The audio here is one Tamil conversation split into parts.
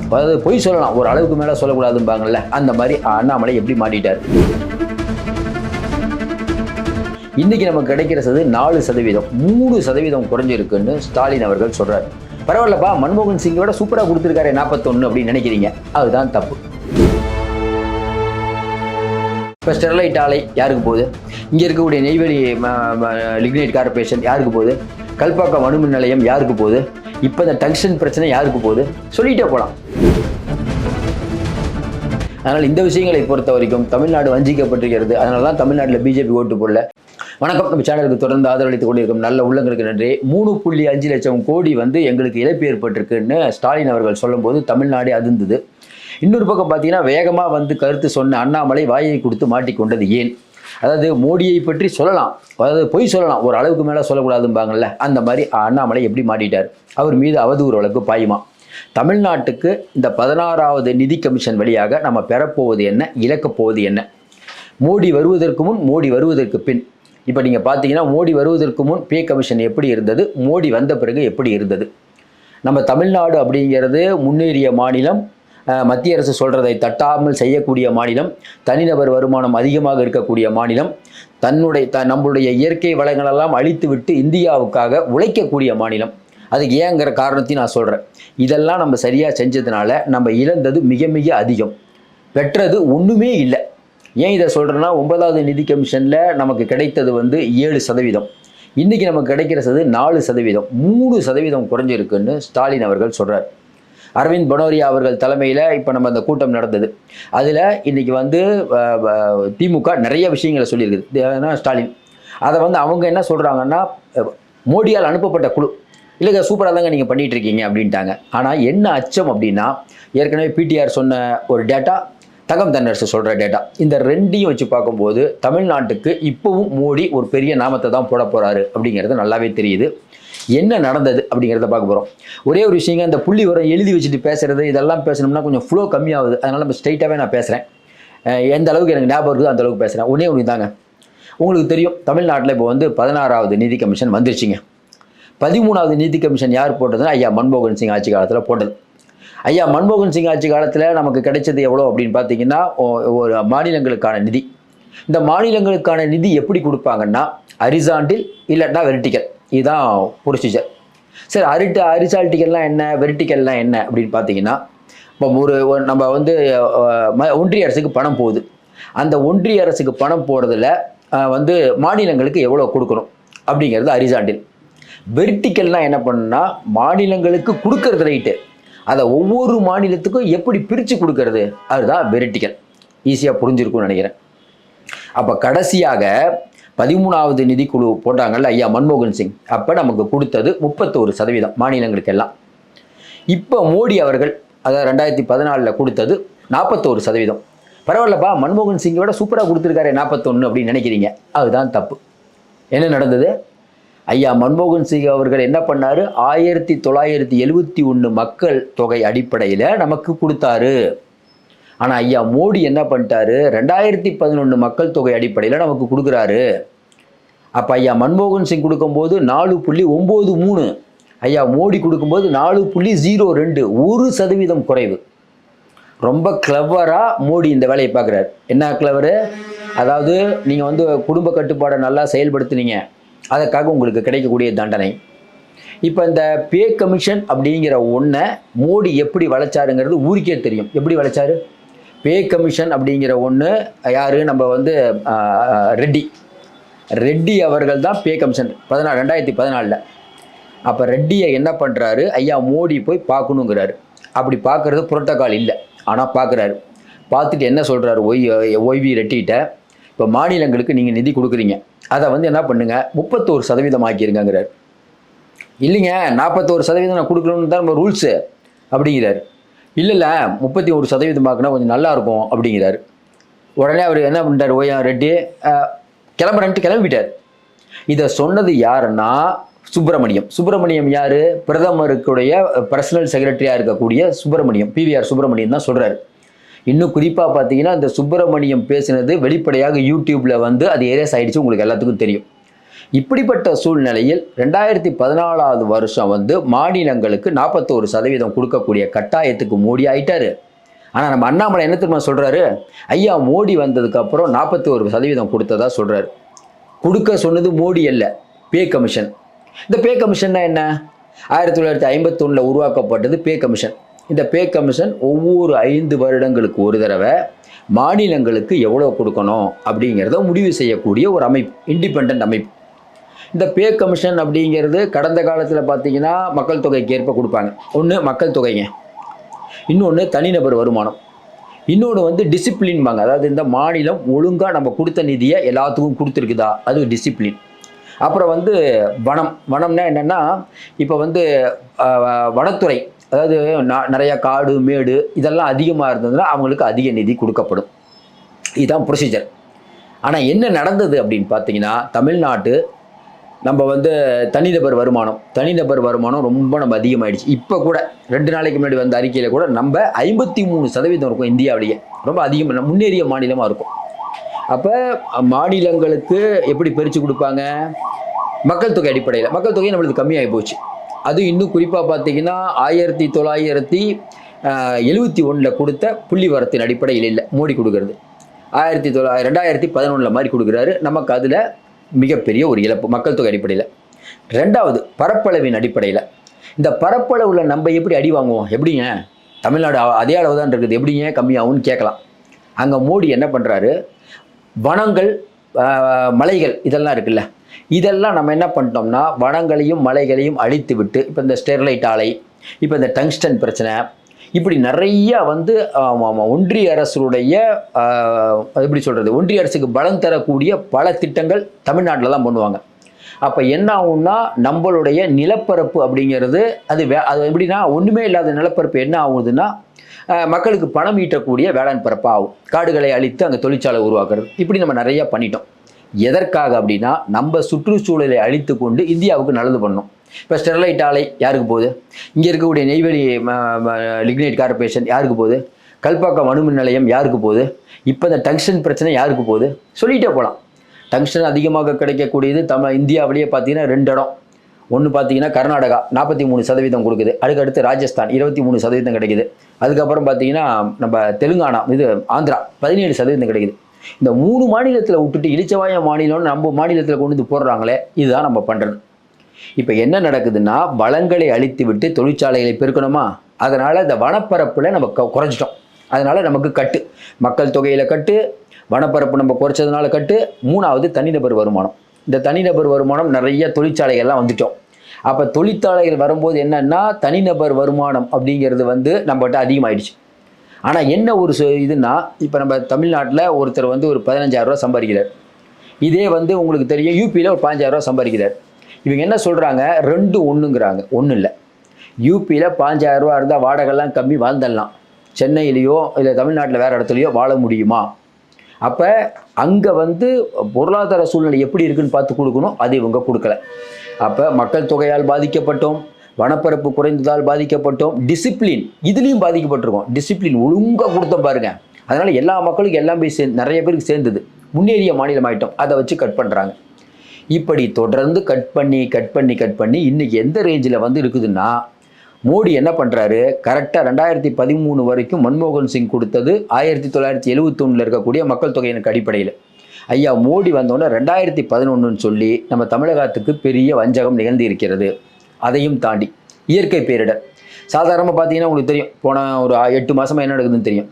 அதாவது பொய் சொல்லலாம், ஒரு அளவுக்கு மேலே சொல்லக்கூடாதும்பாங்கல்ல, அந்த மாதிரி அண்ணாமலை எப்படி மாட்டிட்டார். இன்னைக்கு நமக்கு கிடைக்கிற 4%, 3% குறைஞ்சிருக்குன்னு ஸ்டாலின் அவர்கள் சொல்றாரு. பரவாயில்லப்பா, மன்மோகன் சிங்கோட சூப்பராக கொடுத்துருக்காரு 41 அப்படின்னு நினைக்கிறீங்க, அதுதான் தப்பு. இப்போ ஸ்டெர்லைட் ஆலை யாருக்கு போகுது? இங்கே இருக்கக்கூடிய நெய்வேலி லிக்னைட் கார்பரேஷன் யாருக்கு போகுது? கல்பாக்கம் அணுமின் நிலையம் யாருக்கு போகுது? இப்போ இந்த டங்ஸ்டன் பிரச்சனை யாருக்கு போகுது? சொல்லிட்டே போகலாம். அதனால் இந்த விஷயங்களை பொறுத்த வரைக்கும் தமிழ்நாடு வஞ்சிக்கப்பட்டிருக்கிறது. அதனால தான் தமிழ்நாட்டில் பிஜேபி ஓட்டு போடல. வணக்கம், நம்ம சேனலுக்கு தொடர்ந்து ஆதரவளித்துக் கொண்டிருக்கும் நல்ல உள்ளங்களுக்கு நன்றி. 3.5 லட்சம் கோடி எங்களுக்கு இழப்பு ஏற்பட்டிருக்குன்னு ஸ்டாலின் அவர்கள் சொல்லும்போது தமிழ்நாடு அதிர்ந்தது. இன்னொரு பக்கம் பார்த்தீங்கன்னா வேகமாக கருத்து சொன்ன அண்ணாமலை வாயை கொடுத்து மாட்டிக்கொண்டது ஏன்? அதாவது மோடியை பற்றி சொல்லலாம், அதாவது பொய் சொல்லலாம், ஒரு அளவுக்கு மேலே சொல்லக்கூடாதும்பாங்கல்ல, அந்த மாதிரி அண்ணாமலை எப்படி மாட்டிட்டார்? அவர் மீது அவதூறு வழக்கு பாயுமா? தமிழ்நாட்டுக்கு இந்த 16வது நிதி கமிஷன் வழியாக நம்ம பெறப்போவது என்ன, இழக்கப் போவது என்ன? மோடி வருவதற்கு முன், மோடி வருவதற்கு பின். இப்போ நீங்கள் பார்த்தீங்கன்னா மோடி வருவதற்கு முன் பே கமிஷன் எப்படி இருந்தது, மோடி வந்த பிறகு எப்படி இருந்தது? நம்ம தமிழ்நாடு அப்படிங்கிறது முன்னேறிய மாநிலம், மத்திய அரசு சொல்கிறதை தட்டாமல் செய்யக்கூடிய மாநிலம், தனிநபர் வருமானம் அதிகமாக இருக்கக்கூடிய மாநிலம், நம்மளுடைய இயற்கை வளங்களெல்லாம் அழித்து விட்டு இந்தியாவுக்காக உழைக்கக்கூடிய மாநிலம். அதுக்கு ஏங்கிற காரணத்தையும் நான் சொல்கிறேன். இதெல்லாம் நம்ம சரியாக செஞ்சதுனால நம்ம இழந்தது மிக மிக அதிகம், பெற்றது ஒன்றுமே இல்லை. ஏன் இதை சொல்கிறேன்னா, 9வது நிதி கமிஷனில் நமக்கு கிடைத்தது 7%. இன்றைக்கி நமக்கு கிடைக்கிற 4%, 3% குறைஞ்சிருக்குன்னு ஸ்டாலின் அவர்கள் சொல்கிறார். அரவிந்த் பனோரியா அவர்கள் தலைமையில் இப்போ நம்ம அந்த கூட்டம் நடந்தது. அதில் இன்றைக்கி திமுக நிறைய விஷயங்களை சொல்லியிருக்குது. ஸ்டாலின் அதை அவங்க என்ன சொல்கிறாங்கன்னா, மோடியால் அனுப்பப்பட்ட குழு இல்லைங்க, சூப்பராக தாங்க நீங்கள் பண்ணிகிட்டு இருக்கீங்க அப்படின்ட்டாங்க. ஆனால் என்ன அச்சம் அப்படின்னா, ஏற்கனவே பிடிஆர் சொன்ன ஒரு டேட்டா, தங்கம் தென்னரசு சொல்கிற டேட்டா, இந்த ரெண்டையும் வச்சு பார்க்கும்போது தமிழ்நாட்டுக்கு இப்போவும் மோடி ஒரு பெரிய நாமத்தை தான் போட போகிறாரு அப்படிங்கிறது நல்லாவே தெரியுது. என்ன நடந்தது அப்படிங்கிறத பார்க்க போகிறோம். ஒரே ஒரு விஷயங்க, இந்த புள்ளி வரம் எழுதி வச்சுட்டு பேசுகிறது, இதெல்லாம் பேசணும்னா கொஞ்சம் ஃப்ளோ கம்மியாகுது. அதனால் நம்ம ஸ்ட்ரைட்டாகவே நான் பேசுகிறேன். எந்த அளவுக்கு எனக்கு ஞாபகம் இருக்குதோ அந்த அளவுக்கு பேசுகிறேன். ஒன்று தாங்க, உங்களுக்கு தெரியும் தமிழ்நாட்டில் இப்போ 16வது நிதி கமிஷன் வந்துருச்சுங்க. 13வது நிதி கமிஷன் யார் போட்டதுன்னா, ஐயா மன்மோகன் சிங் ஆட்சி காலத்தில் போட்டது. ஐயா மன்மோகன் சிங் ஆட்சி காலத்தில் நமக்கு கிடைச்சது எவ்வளோ அப்படின்னு பார்த்தீங்கன்னா, ஒரு மாநிலங்களுக்கான நிதி. இந்த மாநிலங்களுக்கான நிதி எப்படி கொடுப்பாங்கன்னா, ஹரிசாண்டல் இல்லைன்னா வெர்டிக்கல், இதுதான் ப்ரொசீஜர். சரி, ஹரிசால்டிக்கல்லாம் என்ன, வெர்டிக்கல்லாம் என்ன அப்படின்னு பார்த்தீங்கன்னா, இப்போ நம்ம ஒன்றிய அரசுக்கு பணம் போகுது. அந்த ஒன்றிய அரசுக்கு பணம் போகிறதுல மாநிலங்களுக்கு எவ்வளோ கொடுக்கணும் அப்படிங்கிறது ஹரிசாண்டல். வெர்டிக்கல்னால் என்ன பண்ணுன்னா, மாநிலங்களுக்கு கொடுக்கறது ரைட்டு, அதை ஒவ்வொரு மாநிலத்துக்கும் எப்படி பிரித்து கொடுக்கறது, அதுதான் வெர்டிக்கல். ஈஸியாக புரிஞ்சிருக்கும்னு நினைக்கிறேன். அப்போ கடைசியாக 13வது நிதிக்குழு போட்டாங்கல்ல ஐயா மன்மோகன் சிங், அப்போ நமக்கு கொடுத்தது 31% மாநிலங்களுக்கெல்லாம். இப்போ மோடி அவர்கள் அதாவது 2014 கொடுத்தது 41%. பரவாயில்லப்பா, மன்மோகன் சிங்கோட சூப்பராக கொடுத்துருக்காரு 41 அப்படின்னு நினைக்கிறீங்க, அதுதான் தப்பு. என்ன நடந்தது? ஐயா மன்மோகன் சிங் அவர்கள் என்ன பண்ணார்? 1971 மக்கள் தொகை அடிப்படையில் நமக்கு கொடுத்தாரு. ஆனால் ஐயா மோடி என்ன பண்ணிட்டாரு? 2011 மக்கள் தொகை அடிப்படையில் நமக்கு கொடுக்குறாரு. அப்போ ஐயா மன்மோகன் சிங் கொடுக்கும்போது 4.93, ஐயா மோடி கொடுக்கும்போது 4.02, 1% குறைவு. ரொம்ப கிளவராக மோடி இந்த வேலையை பார்க்குறாரு. என்ன கிளவரு? அதாவது நீங்கள் குடும்ப கட்டுப்பாடை நல்லா செயல்படுத்துனீங்க, அதுக்காக உங்களுக்கு கிடைக்கக்கூடிய தண்டனை. இப்போ இந்த பே கமிஷன் அப்படிங்கிற ஒன்றை மோடி எப்படி வளைச்சாருங்கிறது ஊருக்கே தெரியும். எப்படி வளைச்சாரு? பே கமிஷன் அப்படிங்கிற ஒன்று யார்? நம்ம ரெட்டி அவர்கள் தான் பே கமிஷன் 2014. அப்போ ரெட்டியை என்ன பண்ணுறாரு? ஐயா மோடி போய் பார்க்கணுங்கிறாரு. அப்படி பார்க்குறது புரோட்டோகால் இல்லை, ஆனால் பார்க்குறாரு. பார்த்துட்டு என்ன சொல்கிறாரு? ஓய்வி ரெட்டிகிட்ட, இப்போ மாநிலங்களுக்கு நீங்கள் நிதி கொடுக்குறீங்க, அதை என்ன பண்ணுங்க, 31% ஆக்கிருங்கிறார். இல்லைங்க, 41% நான் கொடுக்கணும்னு தான் நம்ம ரூல்ஸு அப்படிங்கிறார். இல்லை 31% ஆக்குனா கொஞ்சம் நல்லாயிருக்கும் அப்படிங்கிறார். உடனே அவர் என்ன பண்ணிட்டார்? ஓய்யா ரெட்டி கிளம்புறன்ட்டு கிளம்பிட்டார். இதை சொன்னது யாருன்னா சுப்பிரமணியம் யார்? பிரதமருக்குடைய பர்சனல் செக்ரட்டரியாக இருக்கக்கூடிய பிவிஆர் சுப்பிரமணியம் தான் சொல்கிறார். இன்னும் குறிப்பாக பார்த்தீங்கன்னா, இந்த சுப்பிரமணியம் பேசினது வெளிப்படையாக யூடியூப்பில் அது எரேஸ் ஆகிடுச்சு, உங்களுக்கு எல்லாத்துக்கும் தெரியும். இப்படிப்பட்ட சூழ்நிலையில் 2014 வருஷம் வந்து மாநிலங்களுக்கு 41% கொடுக்கக்கூடிய கட்டாயத்துக்கு மோடி ஆயிட்டாரு. ஆனால் நம்ம அண்ணாமலை என்ன தெரியுமா சொல்றாரு, ஐயா மோடி வந்ததுக்கு அப்புறம் 41% கொடுத்ததா சொல்றாரு. கொடுக்க சொன்னது மோடி அல்ல, பே கமிஷன். இந்த பே கமிஷன்னா என்ன? 1951 உருவாக்கப்பட்டது பே கமிஷன். இந்த பே கமிஷன் ஒவ்வொரு 5 வருடங்களுக்கு ஒரு தடவை மாநிலங்களுக்கு எவ்வளோ கொடுக்கணும் அப்படிங்கிறத முடிவு செய்யக்கூடிய ஒரு அமைப்பு, இண்டிபெண்ட் அமைப்பு. இந்த பே கமிஷன் அப்படிங்கிறது கடந்த காலத்தில் பார்த்தீங்கன்னா மக்கள் தொகைக்கு ஏற்ப கொடுப்பாங்க. ஒன்று மக்கள் தொகைங்க, இன்னொன்று தனிநபர் வருமானம், இன்னொன்று வந்து டிசிப்ளின்பாங்க. அதாவது இந்த மாநிலம் ஒழுங்காக நம்ம கொடுத்த நிதியை எல்லாத்துக்கும் கொடுத்துருக்குதா, அது டிசிப்ளின். அப்புறம் வந்து வனம்னா என்னென்னா, இப்போ வந்து வனத்துறை, அதாவது நிறையா காடு மேடு இதெல்லாம் அதிகமாக இருந்ததுன்னா அவங்களுக்கு அதிக நிதி கொடுக்கப்படும். இதுதான் ப்ரொசீஜர். ஆனால் என்ன நடந்தது அப்படின்னு பார்த்தீங்கன்னா, தமிழ்நாட்டு நம்ம வந்து தனிநபர் வருமானம் ரொம்ப நம்ம அதிகமாகிடுச்சு. இப்போ கூட 2 நாளைக்கு முன்னாடி வந்த அறிக்கையில் கூட நம்ம 53% இருக்கும் இந்தியாவிலேயே, ரொம்ப அதிகமாக முன்னேறிய மாநிலமாக இருக்கும். அப்போ மாநிலங்களுக்கு எப்படி பிரித்து கொடுப்பாங்க? மக்கள் தொகை அடிப்படையில். மக்கள் தொகை நம்மளுக்கு கம்மியாகி போச்சு. அது இன்னும் குறிப்பாக பார்த்தீங்கன்னா 1971 கொடுத்த புள்ளி வரத்தின் அடிப்படையில் இல்லை மோடி கொடுக்கறது. 2011 மாதிரி கொடுக்குறாரு. நமக்கு அதில் மிகப்பெரிய ஒரு இழப்பு மக்கள் தொகை அடிப்படையில். ரெண்டாவது பரப்பளவின் அடிப்படையில். இந்த பரப்பளவில் நம்ம எப்படி அடி வாங்குவோம்? எப்படிங்க தமிழ்நாடு அதே அளவு தான் இருக்குது, எப்படிங்க கம்மியாகும்னு கேட்கலாம். அங்கே மோடி என்ன பண்ணுறாரு, வனங்கள் மலைகள் இதெல்லாம் இருக்குல்ல, இதெல்லாம் நம்ம என்ன பண்ணிட்டோம்னா வனங்களையும் மலைகளையும் அழித்து விட்டு, இப்போ இந்த ஸ்டெர்லைட் ஆலை, இப்போ இந்த டங்ஸ்டன் பிரச்சனை, இப்படி நிறைய வந்து ஒன்றிய அரசுடைய எப்படி சொல்கிறது, ஒன்றிய அரசுக்கு பலம் தரக்கூடிய பல திட்டங்கள் தமிழ்நாட்டில் தான் பண்ணுவாங்க. அப்போ என்ன ஆகும்னா நம்மளுடைய நிலப்பரப்பு அப்படிங்கிறது அது எப்படின்னா ஒன்றுமே இல்லாத நிலப்பரப்பு என்ன ஆகுதுன்னா மக்களுக்கு பணம் ஈட்டக்கூடிய வேளாண் பரப்பு ஆகும். காடுகளை அழித்து அங்கே தொழிற்சாலை உருவாக்குறது, இப்படி நம்ம நிறையா பண்ணிட்டோம். எதற்காக அப்படின்னா நம்ம சுற்றுச்சூழலை அழித்து கொண்டு இந்தியாவுக்கு நல்லது பண்ணணும். இப்போ ஸ்டெர்லைட் ஆலை யாருக்கு போகுது? இங்கே இருக்கக்கூடிய நெய்வேலி லிக்னைட் கார்பரேஷன் யாருக்கு போகுது? கல்பாக்கம் அணுமின் நிலையம் யாருக்கு போகுது? இப்போ இந்த டங்ஸ்டன் பிரச்சனை யாருக்கு போகுது? சொல்லிகிட்டே போகலாம். டங்ஸ்டன் அதிகமாக கிடைக்கக்கூடியது இந்தியாவிலேயே பார்த்தீங்கன்னா 2 இடம். ஒன்று பார்த்தீங்கன்னா கர்நாடகா 43% கொடுக்குது, அதுக்கடுத்து ராஜஸ்தான் 23% கிடைக்குது, அதுக்கப்புறம் பார்த்தீங்கன்னா நம்ம தெலுங்கானா ஆந்திரா 17% கிடைக்குது. இந்த 3 மாநிலத்தில் விட்டுட்டு இளிச்சவாய மாநிலம்னு நம்ம மாநிலத்தில் கொண்டு வந்து போடுறாங்களே, இதுதான் நம்ம பண்ணுறது. இப்போ என்ன நடக்குதுன்னா வளங்களை அழித்து விட்டு தொழிற்சாலைகளை பெருக்கணுமா, அதனால் இந்த வனப்பரப்பில் நம்ம குறைச்சிட்டோம். அதனால் நமக்கு கட்டு, மக்கள் தொகையில் கட்டு, வனப்பரப்பு நம்ம குறைச்சதுனால கட்டு. 3வது தனிநபர் வருமானம். இந்த தனிநபர் வருமானம் நிறைய தொழிற்சாலைகள்லாம் வந்துட்டோம். அப்போ தொழிற்சாலைகள் வரும்போது என்னன்னா தனிநபர் வருமானம் அப்படிங்கிறது வந்து நம்மகிட்ட அதிகமாகிடுச்சு. ஆனால் என்ன ஒரு இதுன்னா, இப்போ நம்ம தமிழ்நாட்டில் ஒருத்தர் வந்து ஒரு 15,000 ரூபா சம்பாதிக்கிறார். இதே வந்து உங்களுக்கு தெரியும் யூபியில் ஒரு 15,000 ரூபா சம்பாதிக்கிறார். இவங்க என்ன சொல்கிறாங்க, 2 ஒன்றுங்கிறாங்க. ஒன்றும் இல்லை, யூபியில் 15,000 ரூபா இருந்தால் வாடகைலாம் கம்மி, வாழ்ந்துடலாம். சென்னையிலையோ இல்லை தமிழ்நாட்டில் வேறு இடத்துலையோ வாழ முடியுமா? அப்போ அங்கே வந்து பொருளாதார சூழ்நிலை எப்படி இருக்குன்னு பார்த்து கொடுக்கணும், அது இவங்க கொடுக்கல. அப்போ மக்கள் தொகையால் பாதிக்கப்பட்டோம், வனப்பரப்பு குறைந்ததால் பாதிக்கப்பட்டோம், டிசிப்ளின் இதுலேயும் பாதிக்கப்பட்டிருக்கோம். டிசிப்ளின் ஒழுங்காக கொடுத்தோம் பாருங்க, அதனால் எல்லா மக்களுக்கும் எல்லாம் போய் நிறைய பேருக்கு சேர்ந்தது, முன்னேறிய மாநிலம் ஆகிட்டோம். அதை வச்சு கட் பண்ணுறாங்க. இப்படி தொடர்ந்து கட் பண்ணி இன்றைக்கி எந்த ரேஞ்சில் வந்து இருக்குதுன்னா, மோடி என்ன பண்ணுறாரு, கரெக்டாக 2013 வரைக்கும் மன்மோகன் சிங் கொடுத்தது 1971 இருக்கக்கூடிய மக்கள் தொகையினுக்கு அடிப்படையில். ஐயா மோடி வந்தோடனே 2011 சொல்லி நம்ம தமிழகத்துக்கு பெரிய வஞ்சகம் நிகழ்ந்து இருக்கிறது. அதையும் தாண்டி இயற்கை பேரிடர் சாதாரணமாக பார்த்தீங்கன்னா உங்களுக்கு தெரியும், போன ஒரு 8 மாதமாக என்ன நடக்குதுன்னு தெரியும்.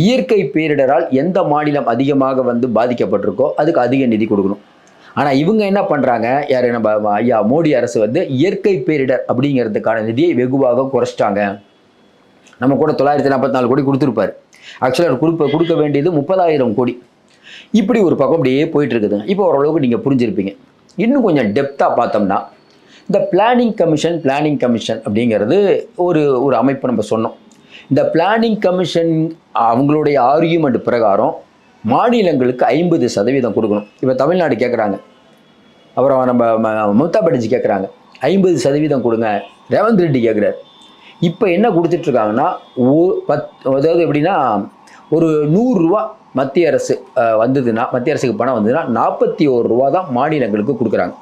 இயற்கை பேரிடரால் எந்த மாநிலம் அதிகமாக வந்து பாதிக்கப்பட்டிருக்கோ அதுக்கு அதிக நிதி கொடுக்கணும். ஆனால் இவங்க என்ன பண்ணுறாங்க, யார் நம்ம ஐயா மோடி அரசு வந்து இயற்கை பேரிடர் அப்படிங்கிறதுக்கான நிதியை வெகுவாக குறைச்சிட்டாங்க. நம்ம கூட 944 கோடி கொடுத்துருப்பார். ஆக்சுவலாக கொடுக்க வேண்டியது 30,000 கோடி. இப்படி ஒரு பக்கம் அப்படியே போயிட்டு இருக்குதுங்க. இப்போ ஓரளவுக்கு நீங்கள் புரிஞ்சிருப்பீங்க. இன்னும் கொஞ்சம் டெப்த்தாக பார்த்தோம்னா, இந்த பிளானிங் கமிஷன் அப்படிங்கிறது ஒரு அமைப்பு நம்ம சொன்னோம். இந்த பிளானிங் கமிஷன் அவங்களுடைய ஆர்கியூமெண்ட் பிரகாரம் மாநிலங்களுக்கு 50% கொடுக்கணும். இப்போ தமிழ்நாடு கேட்குறாங்க, அப்புறம் நம்ம மம்தா பானர்ஜி கேட்குறாங்க 50% கொடுங்க, ரேவந்த் ரெட்டி கேட்குறாரு. இப்போ என்ன கொடுத்துட்ருக்காங்கன்னா, அதாவது எப்படின்னா ஒரு 100 ரூபா மத்திய அரசு வந்ததுன்னா, மத்திய அரசுக்கு பணம் வந்ததுன்னா 41 ரூபா தான் மாநிலங்களுக்கு கொடுக்குறாங்க.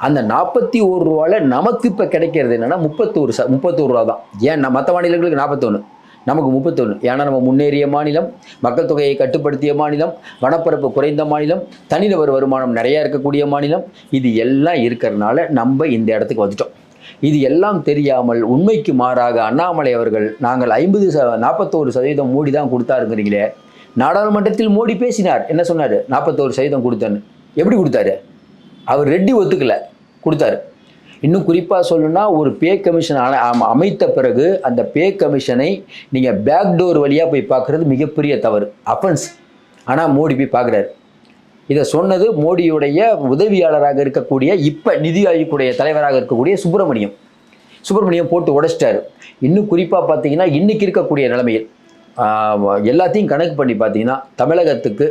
அந்த 41 ரூபாயில் நமக்கு இப்போ கிடைக்கிறது என்னென்னா 31 ரூபா தான். ஏன் மற்ற மாநிலங்களுக்கு 41, நமக்கு 31. ஏன்னா நம்ம முன்னேறிய மாநிலம், மக்கள் தொகையை கட்டுப்படுத்திய மாநிலம், வனப்பரப்பு குறைந்த மாநிலம், தனிநபர் வருமானம் நிறையா இருக்கக்கூடிய மாநிலம், இது எல்லாம் இருக்கிறதுனால நம்ம இந்த இடத்துக்கு வந்துட்டோம். இது எல்லாம் தெரியாமல் உண்மைக்கு மாறாக அண்ணாமலை அவர்கள் நாங்கள் 41% மோடி தான் கொடுத்தாருங்கிறீங்களே. நாடாளுமன்றத்தில் மோடி பேசினார், என்ன சொன்னார்? 41% கொடுத்தேன்னு. எப்படி கொடுத்தாரு? அவர் ரெட்டி ஒத்துக்கல, கொடுத்தாரு. இன்னும் குறிப்பாக சொல்லணும்னா, ஒரு பே கமிஷன் அமைத்த பிறகு அந்த பே கமிஷனை நீங்கள் பேக்டோர் வழியாக போய் பார்க்குறது மிகப்பெரிய தவறு, அஃபென்ஸ். ஆனால் மோடி போய் பார்க்குறாரு. இதை சொன்னது மோடியுடைய உதவியாளராக இருக்கக்கூடிய, இப்போ நிதி ஆயோக்குடைய தலைவராக இருக்கக்கூடிய சுப்பிரமணியம் போட்டு உடைச்சிட்டாரு. இன்னும் குறிப்பாக பார்த்தீங்கன்னா, இன்றைக்கி இருக்கக்கூடிய நிலைமையில் எல்லாத்தையும் கணக்கு பண்ணி பார்த்தீங்கன்னா, தமிழகத்துக்கு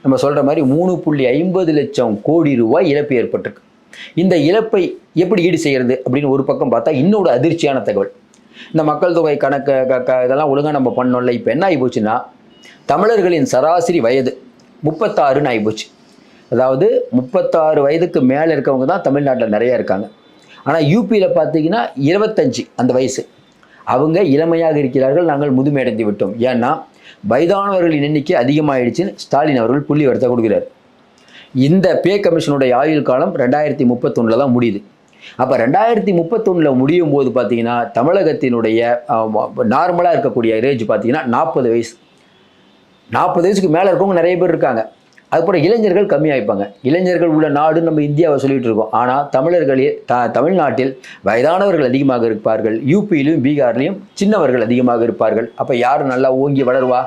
நம்ம சொல்கிற மாதிரி 3.50 லட்சம் கோடி ரூபாய் இழப்பு ஏற்பட்டிருக்கு. இந்த இழப்பை எப்படி ஈடு செய்கிறது அப்படின்னு ஒரு பக்கம் பார்த்தா, இன்னொரு அதிர்ச்சியான தகவல். இந்த மக்கள் தொகை கணக்கு இதெல்லாம் ஒழுங்காக நம்ம பண்ணோம்ல. இப்போ என்ன ஆகி போச்சுன்னா, தமிழர்களின் சராசரி வயது 36ன்னு ஆகிப்போச்சு. அதாவது 36 வயதுக்கு மேலே இருக்கவங்க தான் தமிழ்நாட்டில் நிறையா இருக்காங்க. ஆனால் யூபியில் பார்த்தீங்கன்னா 25 அந்த வயசு, அவங்க இளமையாக இருக்கிறார்கள், நாங்கள் முதுமையடைந்து விட்டோம். ஏன்னா வயதானவர்களின் எண்ணிக்கை அதிகமாகிடுச்சுன்னு ஸ்டாலின் அவர்கள் புள்ளி வரத்தை கொடுக்குறாரு. இந்த பே கமிஷனுடைய ஆயுள் காலம் 2031 தான் முடியுது. அப்போ 2031 முடியும் போது பார்த்தீங்கன்னா, தமிழகத்தினுடைய நார்மலாக இருக்கக்கூடிய ரேஜ் பார்த்தீங்கன்னா 40 வயசு. 40 வயசுக்கு மேலே இருக்கவங்க நிறைய பேர் இருக்காங்க. அதுபோல் இளைஞர்கள் கம்மியாகிப்பாங்க. இளைஞர்கள் உள்ள நாடு நம்ம இந்தியாவை சொல்லிகிட்டு இருக்கோம். ஆனால் தமிழ்நாட்டில் வயதானவர்கள் அதிகமாக இருப்பார்கள். யூபியிலும் பீகார்லேயும் சின்னவர்கள் அதிகமாக இருப்பார்கள். அப்போ யார் நல்லா ஓங்கி வளருவா?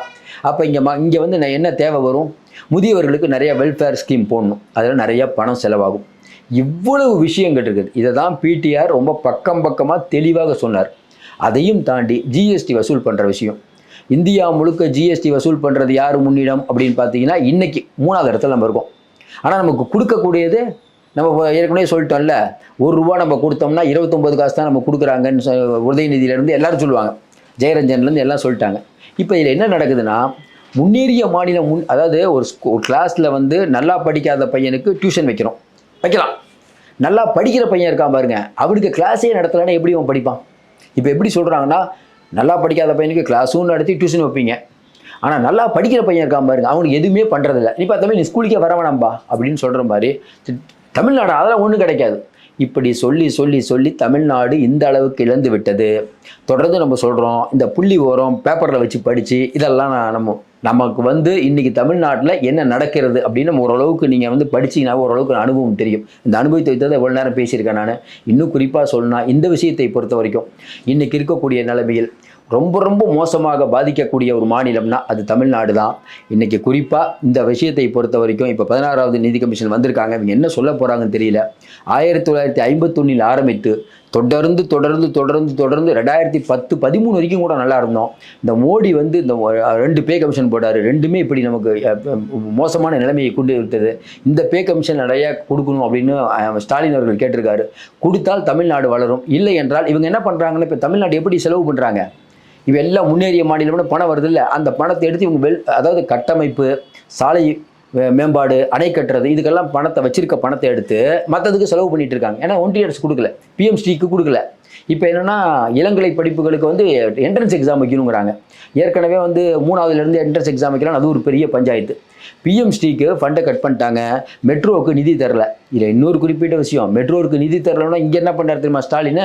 அப்போ இங்கே வந்து என்ன தேவை வரும்? முதியவர்களுக்கு நிறைய வெல்ஃபேர் ஸ்கீம் போடணும், அதில் நிறைய பணம் செலவாகும். இவ்வளவு விஷயங்கள் இருக்குது. இதை தான் பிடிஆர் ரொம்ப பக்கமாக தெளிவாக சொன்னார். அதையும் தாண்டி ஜிஎஸ்டி வசூல் பண்ணுற விஷயம், இந்தியா முழுக்க ஜிஎஸ்டி வசூல் பண்ணுறது யார் முன்னிடம் அப்படின்னு பார்த்தீங்கன்னா, இன்றைக்கி 3வது இடத்துல நம்ம இருக்கோம். ஆனால் நமக்கு கொடுக்கக்கூடியது, நம்ம ஏற்கனவே சொல்லிட்டோம்ல, ₹1 நம்ம கொடுத்தோம்னா 29 காசு தான் நம்ம கொடுக்குறாங்கன்னு உதயநிதியிலேருந்து எல்லோரும் சொல்லுவாங்க, ஜெயரஞ்சன்லேருந்து எல்லாம் சொல்லிட்டாங்க. இப்போ இதில் என்ன நடக்குதுன்னா, முன்னேறிய மாநிலம் அதாவது ஒரு கிளாஸில் வந்து நல்லா படிக்காத பையனுக்கு டியூஷன் வைக்கலாம். நல்லா படிக்கிற பையன் இருக்கான் பாருங்க, அவனுக்கு கிளாஸே நடத்தலைன்னா எப்படி அவன் படிப்பான்? இப்போ எப்படி சொல்கிறாங்கன்னா, நல்லா படிக்காத பையனுக்கு கிளாஸும் நடத்தி டியூஷன் வைப்பீங்க, ஆனால் நல்லா படிக்கிற பையன் இருக்கான் பாருங்க, அவனுக்கு எதுவுமே பண்ணுறதில்ல. நீ பார்த்தாமே நீ ஸ்கூலுக்கே வர வேணாம்பா அப்படின்னு சொல்கிற மாதிரி தமிழ்நாடு அதெல்லாம் ஒன்றும் கிடைக்காது. இப்படி சொல்லி தமிழ்நாடு இந்த அளவுக்கு இழந்து விட்டது. தொடர்ந்து நம்ம சொல்கிறோம், இந்த புள்ளி ஓரம் பேப்பரில் வச்சு படித்து இதெல்லாம் நமக்கு வந்து இன்றைக்கி தமிழ்நாட்டில் என்ன நடக்கிறது அப்படின்னு நம்ம ஓரளவுக்கு நீங்கள் வந்து படிச்சிங்கன்னா ஓரளவுக்கு அனுபவம் தெரியும். இந்த அனுபவத்தை வைத்ததை எவ்வளோ நேரம் பேசியிருக்கேன் நான். இன்னும் குறிப்பாக சொல்லணும்னா, இந்த விஷயத்தை பொறுத்த வரைக்கும் இன்றைக்கி இருக்கக்கூடிய நிலைமையில் ரொம்ப மோசமாக பாதிக்கக்கூடிய ஒரு மாநிலம்னா அது தமிழ்நாடு தான். இன்றைக்கி குறிப்பாக இந்த விஷயத்தை பொறுத்த வரைக்கும் இப்போ 16வது நிதி கமிஷன் வந்திருக்காங்க. இவங்க என்ன சொல்ல போகிறாங்கன்னு தெரியல. 1951 ஆரம்பித்து தொடர்ந்து 2010-13 வரைக்கும் கூட நல்லா இருந்தோம். இந்த மோடி வந்து இந்த 2 பே கமிஷன் போட்டார். ரெண்டுமே இப்படி நமக்கு மோசமான நிலைமையை கொண்டு விட்டது. இந்த பே கமிஷன் நிறையா கொடுக்கணும் அப்படின்னு ஸ்டாலின் அவர்கள் கேட்டிருக்காரு. கொடுத்தால் தமிழ்நாடு வளரும், இல்லை என்றால் இவங்க என்ன பண்ணுறாங்கன்னா, இப்போ தமிழ்நாடு எப்படி செலவு பண்ணுறாங்க, இவெல்லாம் முன்னேறிய மாநிலம்னு பணம் வருது இல்லை, அந்த பணத்தை எடுத்து இவங்க அதாவது கட்டமைப்பு, சாலை மேம்பாடு, அணை கட்டுறது, இதுக்கெல்லாம் வச்சிருக்க பணத்தை எடுத்து மற்றதுக்கு செலவு பண்ணிட்டு இருக்காங்க. ஏன்னா ஒன்றிய அரசு கொடுக்கல, பிஎம்ஸ்டிக்கு கொடுக்கல. இப்போ என்னென்னா, இளங்கலை படிப்புகளுக்கு வந்து என்ட்ரன்ஸ் எக்ஸாம் வைக்கணுங்கிறாங்க. ஏற்கனவே வந்து 3வதுலேருந்து என்ட்ரன்ஸ் எக்ஸாம் வைக்கலாம், அது ஒரு பெரிய பஞ்சாயத்து. பிஎம்ஸ்டிக்கு ஃபண்டை கட் பண்ணிட்டாங்க, மெட்ரோவுக்கு நிதி தரல. இதில் இன்னொரு குறிப்பிட்ட விஷயம், மெட்ரோவுக்கு நிதி தரலன்னா இங்கே என்ன பண்ணார் தெரியுமா ஸ்டாலின்?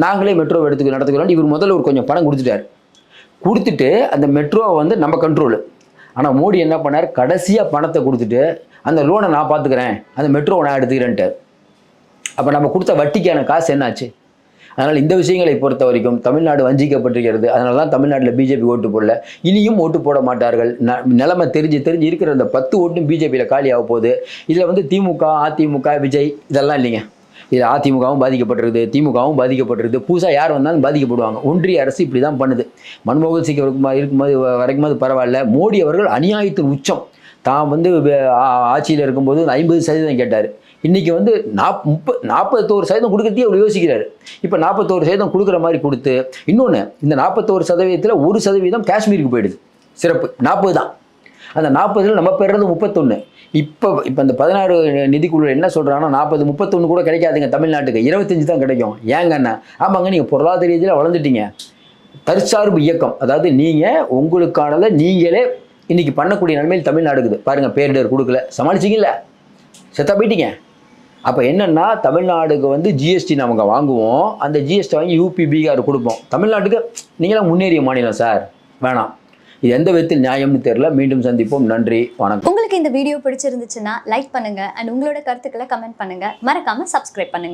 நாங்களே மெட்ரோ நடத்துக்கிறோம். இவர் முதல்ல கொஞ்சம் பணம் கொடுத்துட்டு அந்த மெட்ரோவை வந்து நம்ம கண்ட்ரோலு. ஆனால் மோடி என்ன பண்ணார், கடைசியாக பணத்தை கொடுத்துட்டு அந்த லோனை நான் பார்த்துக்கிறேன், அந்த மெட்ரோவை நான் எடுத்துக்கிறேன்ட்டு. அப்போ நம்ம கொடுத்த வட்டிக்கான காசு என்னாச்சு? அதனால் இந்த விஷயங்களை பொறுத்த வரைக்கும் தமிழ்நாடு வஞ்சிக்கப்பட்டிருக்கிறது. அதனால தான் தமிழ்நாட்டில் பிஜேபி ஓட்டு போடல, இனியும் ஓட்டு போட மாட்டார்கள். நிலைமை தெரிஞ்சு இருக்கிற அந்த 10 ஓட்டும் பிஜேபியில் காலியாக போகுது. இதில் வந்து திமுக, அதிமுக, விஜய் இதெல்லாம் இல்லைங்க. இதில் அதிமுகவும் பாதிக்கப்பட்டிருக்குது, திமுகவும் பாதிக்கப்பட்டிருக்குது. புதுசாக யார் வந்தாலும் பாதிக்கப்படுவாங்க. ஒன்றிய அரசு இப்படி தான் பண்ணுது. மன்மோகன் சிங் இருக்கும்போது வரைக்கும்போது பரவாயில்ல, மோடி அவர்கள் அநியாயத்தின் உச்சம். தான் வந்து ஆட்சியில் இருக்கும்போது 50% கேட்டார். இன்றைக்கி வந்து 41% கொடுக்குறதே அவர் யோசிக்கிறார். இப்போ 41% கொடுக்குற மாதிரி கொடுத்து, இன்னொன்று இந்த 41%ல் 1% காஷ்மீருக்கு போயிடுது. சிறப்பு 40 தான். அந்த 40 நம்ம பெறுறது 31. இப்போ இந்த 16 நிதிக்குழு என்ன சொல்கிறாங்கன்னா 40 31 கூட கிடைக்காதுங்க தமிழ்நாட்டுக்கு, 25 தான் கிடைக்கும். ஏங்கண்ணா? ஆமாங்க, நீங்கள் பொருளாதார ரீதியில் வளர்ந்துட்டீங்க. தற்சார்பு இயக்கம், அதாவது நீங்கள் உங்களுக்கானதை நீங்களே இன்னைக்கு பண்ணக்கூடிய நிலைமையில் தமிழ்நாடு இருக்குது பாருங்கள். பேரிடர் கொடுக்கல, சமாளிச்சிங்கல்ல, செத்தா போயிட்டீங்க. அப்போ என்னென்னா தமிழ்நாடுக்கு வந்து ஜிஎஸ்டி நமக்கு வாங்குவோம், அந்த ஜிஎஸ்டி வாங்கி யூபி பீகார் கொடுப்போம். தமிழ்நாட்டுக்கு நீங்களாம் முன்னேறிய மாநிலம் சார், வேணாம். இது எந்த விதத்தில் நியாயம்னு தெரியல. மீண்டும் சந்திப்போம். நன்றி, வணக்கம். உங்களுக்கு இந்த வீடியோ பிடிச்சிருந்துச்சுன்னா லைக் பண்ணுங்க அண்ட் உங்களோட கருத்துக்களை கமெண்ட் பண்ணுங்க. மறக்காம சப்ஸ்கிரைப் பண்ணுங்க.